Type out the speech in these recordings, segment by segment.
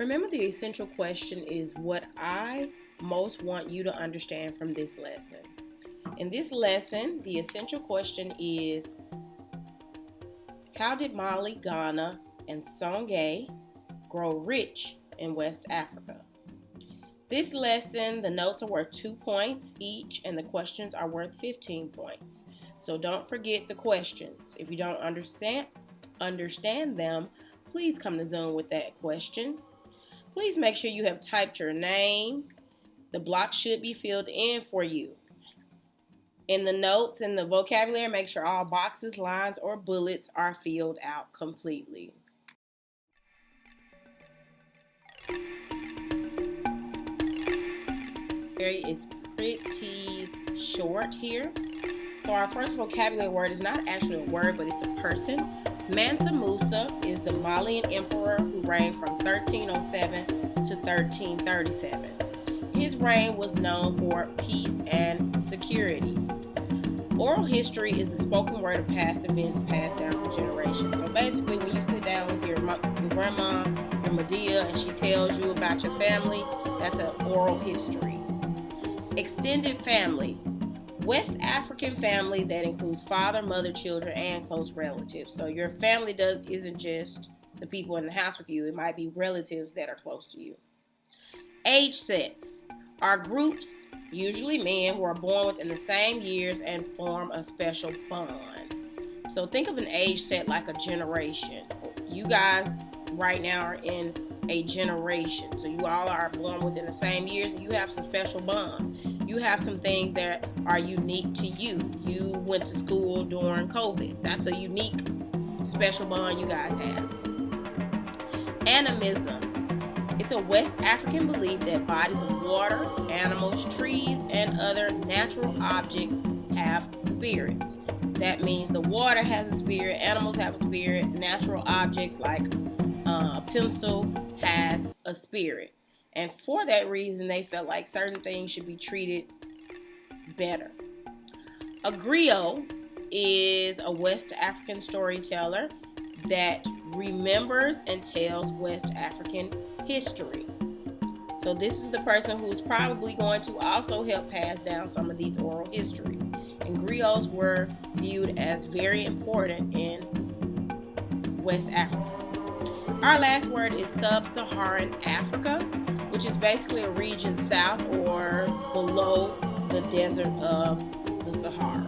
Remember, the essential question is what I most want you to understand from this lesson. In this lesson, the essential question is, how did Mali, Ghana, and Songhai grow rich in West Africa? This lesson, the notes are worth 2 points each, and the questions are worth 15 points. So don't forget the questions. If you don't understand them, please come to Zoom with that question. Please make sure you have typed your name. The block should be filled in for you. In the notes and the vocabulary, make sure all boxes, lines, or bullets are filled out completely. Is pretty short here. So our first vocabulary word is not actually a word, but it's a person. Mansa Musa is the Malian emperor who reigned from 1307 to 1337. His reign was known for peace and security. Oral history is the spoken word of past events passed down from generations. So basically, when you sit down with your grandma, your Medea, and she tells you about your family, that's an oral history. Extended family. West African family that includes father, mother, children, and close relatives. So your family isn't just the people in the house with you. It might be relatives that are close to you. Age sets are groups, usually men, who are born within the same years and form a special bond. So think of an age set like a generation. You guys right now are in a generation. So you all are born within the same years and you have some special bonds. You have some things that are unique to you. You went to school during COVID. That's a unique special bond you guys have. Animism. It's a West African belief that bodies of water, animals, trees, and other natural objects have spirits. That means the water has a spirit, animals have a spirit, natural objects like a pencil has a spirit. And for that reason, they felt like certain things should be treated better. A griot is a West African storyteller that remembers and tells West African history. So this is the person who's probably going to also help pass down some of these oral histories. And griots were viewed as very important in West Africa. Our last word is sub-Saharan Africa, which is basically a region south or below the desert of the Sahara.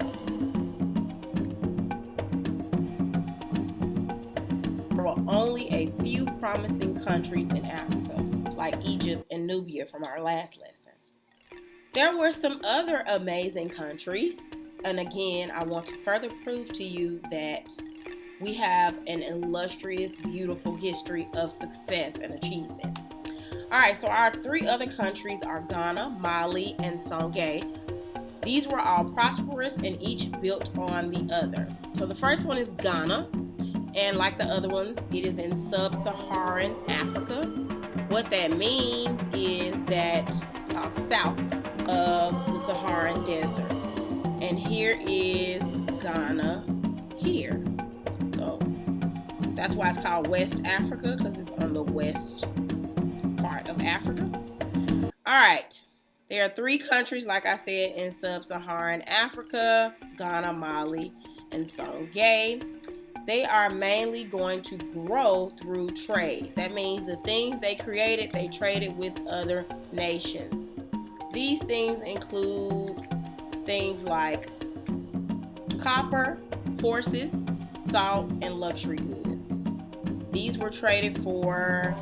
There were only a few promising countries in Africa, like Egypt and Nubia from our last lesson. There were some other amazing countries, and again, I want to further prove to you that we have an illustrious, beautiful history of success and achievement. All right, so our 3 other countries are Ghana, Mali, and Songhai. These were all prosperous and each built on the other. So the first one is Ghana, and like the other ones, it is in sub-Saharan Africa. What that means is that south of the Saharan Desert. And here is Ghana here. So that's why it's called West Africa, because it's on the west part of Africa. All right. There are 3 countries, like I said, in sub-Saharan Africa: Ghana, Mali, and Songhai. They are mainly going to grow through trade. That means the things they created, they traded with other nations. These things include things like copper, horses, salt, and luxury goods. These were traded for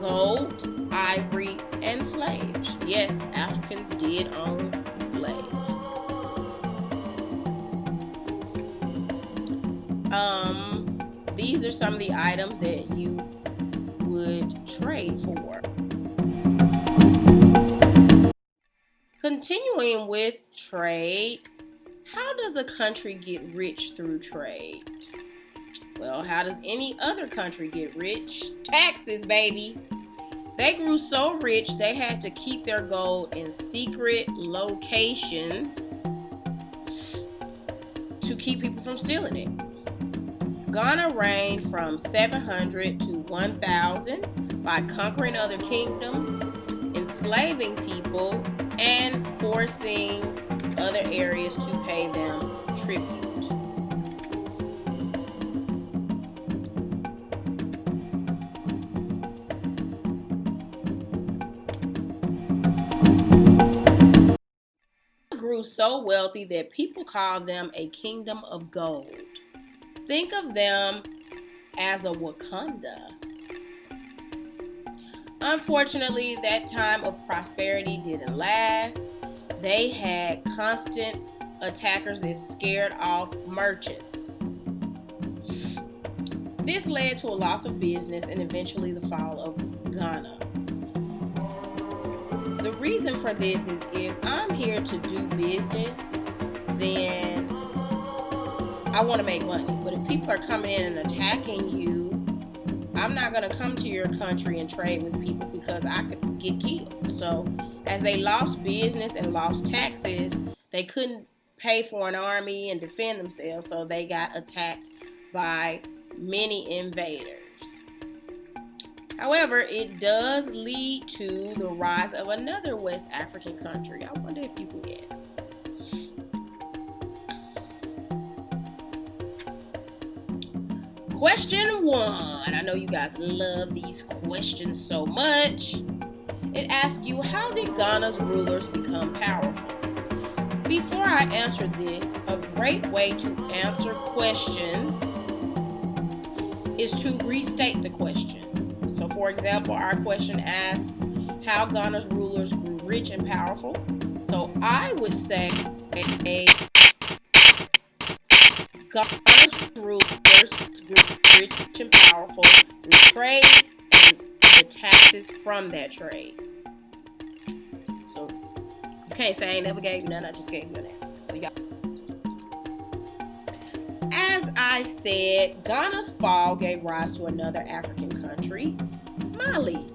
gold, ivory, and slaves. Yes, Africans did own slaves. These are some of the items that you would trade for. Continuing with trade, how does a country get rich through trade? Well, how does any other country get rich? Taxes, baby. They grew so rich they had to keep their gold in secret locations to keep people from stealing it. Ghana reigned from 700 to 1000 by conquering other kingdoms, enslaving people, and forcing other areas to pay them tribute. Grew so wealthy that people called them a kingdom of gold. Think of them as a Wakanda. Unfortunately, that time of prosperity didn't last. They had constant attackers that scared off merchants. This led to a loss of business and eventually the fall of Ghana. The reason for this is if I'm here to do business, then I want to make money. But if people are coming in and attacking you, I'm not going to come to your country and trade with people because I could get killed. So as they lost business and lost taxes, they couldn't pay for an army and defend themselves. So they got attacked by many invaders. However, it does lead to the rise of another West African country. I wonder if you can guess. Question 1. I know you guys love these questions so much. It asks you, how did Ghana's rulers become powerful? Before I answer this, a great way to answer questions is to restate the question. So, for example, our question asks how Ghana's rulers grew rich and powerful. So, I would say Ghana's rulers grew rich and powerful through trade and the taxes from that trade. So, you can't say I ain't never gave you none, I just gave you an answer. So, y'all. As I said, Ghana's fall gave rise to another African country, Mali.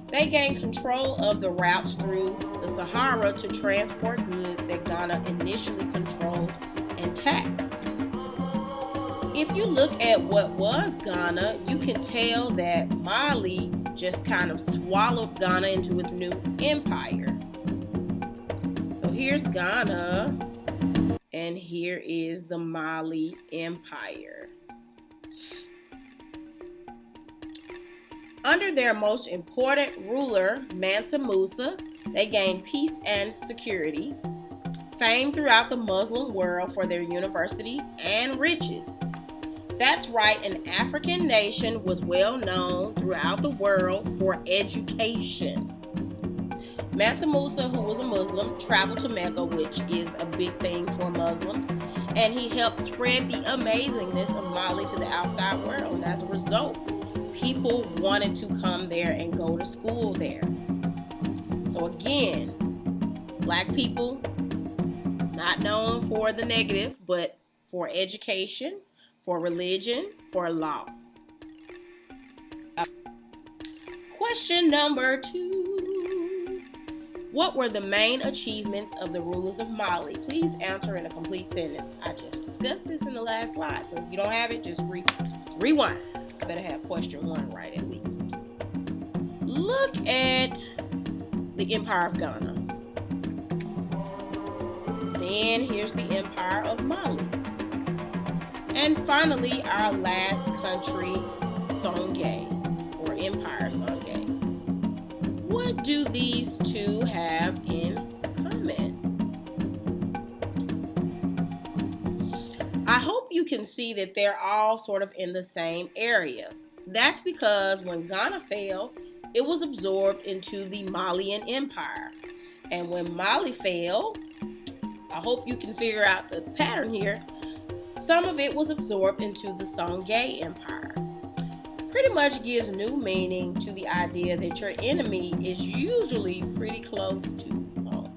They gained control of the routes through the Sahara to transport goods that Ghana initially controlled and taxed. If you look at what was Ghana, you can tell that Mali just kind of swallowed Ghana into its new empire. So here's Ghana, and here is the Mali Empire. Under their most important ruler, Mansa Musa, they gained peace and security, fame throughout the Muslim world for their university and riches. That's right, an African nation was well known throughout the world for education. Mansa Musa, who was a Muslim, traveled to Mecca, which is a big thing for Muslims, and he helped spread the amazingness of Mali to the outside world. And as a result, people wanted to come there and go to school there. So again, black people, not known for the negative, but for education, for religion, for law. Question number 2. What were the main achievements of the rulers of Mali? Please answer in a complete sentence. I just discussed this in the last slide, so if you don't have it, just rewind. You better have question 1 right at least. Look at the Empire of Ghana. Then here's the Empire of Mali. And finally, our last country, Songhai, or Empire Songhai. What do these two have in common? I hope you can see that they're all sort of in the same area. That's because when Ghana fell, it was absorbed into the Malian Empire. And when Mali fell, I hope you can figure out the pattern here. Some of it was absorbed into the Songhai Empire. Pretty much gives new meaning to the idea that your enemy is usually pretty close to home.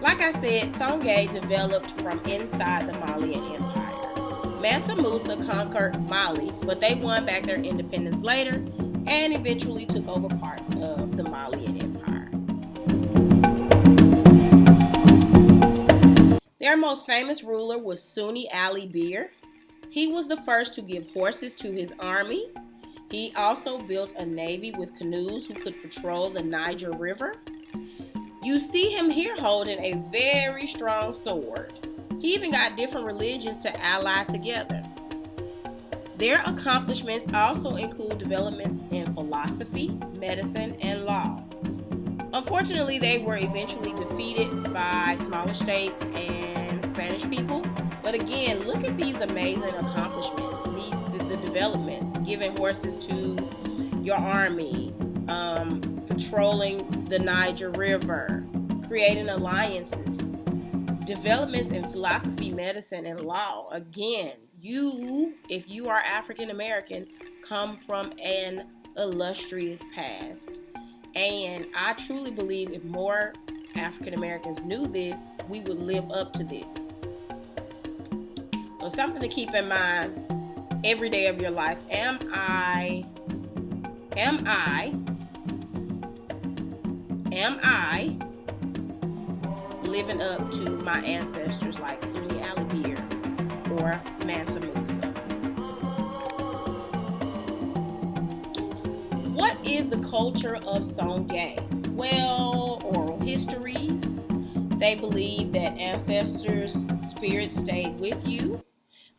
Like I said, Songhai developed from inside the Malian Empire. Mansa Musa conquered Mali, but they won back their independence later and eventually took over parts of the Malian Empire. Their most famous ruler was Sunni Ali Bir. He was the first to give horses to his army. He also built a navy with canoes who could patrol the Niger River. You see him here holding a very strong sword. He even got different religions to ally together. Their accomplishments also include developments in philosophy, medicine, and law. Unfortunately, they were eventually defeated by smaller states and Spanish people. But again, look at these amazing accomplishments, the developments, giving horses to your army, patrolling the Niger River, creating alliances, developments in philosophy, medicine, and law. Again, if you are African American, come from an illustrious past. And I truly believe if more African Americans knew this, we would live up to this. So something to keep in mind every day of your life. Am I living up to my ancestors like Sunni Ali Bir or Mansa Musa? What is the culture of Songhay? Well, oral histories. They believe that ancestors' spirits stayed with you.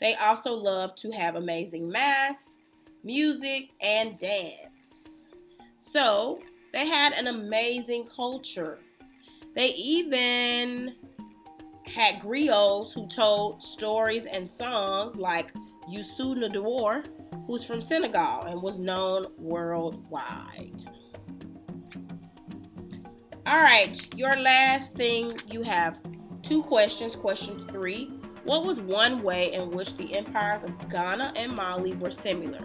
They also love to have amazing masks, music, and dance. So, they had an amazing culture. They even had griots who told stories and songs like Youssou N'Dour, who's from Senegal and was known worldwide. All right, your last thing, you have 2 questions. Question 3, what was one way in which the empires of Ghana and Mali were similar?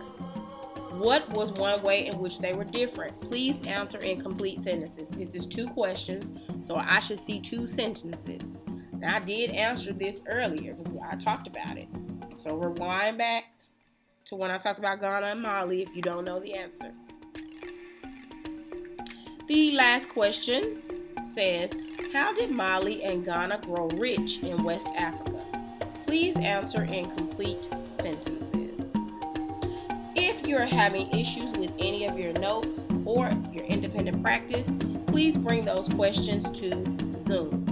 What was one way in which they were different? Please answer in complete sentences. This is 2 questions, so I should see 2 sentences. Now, I did answer this earlier because I talked about it. So rewind back to when I talked about Ghana and Mali if you don't know the answer. The last question says, how did Mali and Ghana grow rich in West Africa? Please answer in complete sentences. If you're having issues with any of your notes or your independent practice, please bring those questions to Zoom.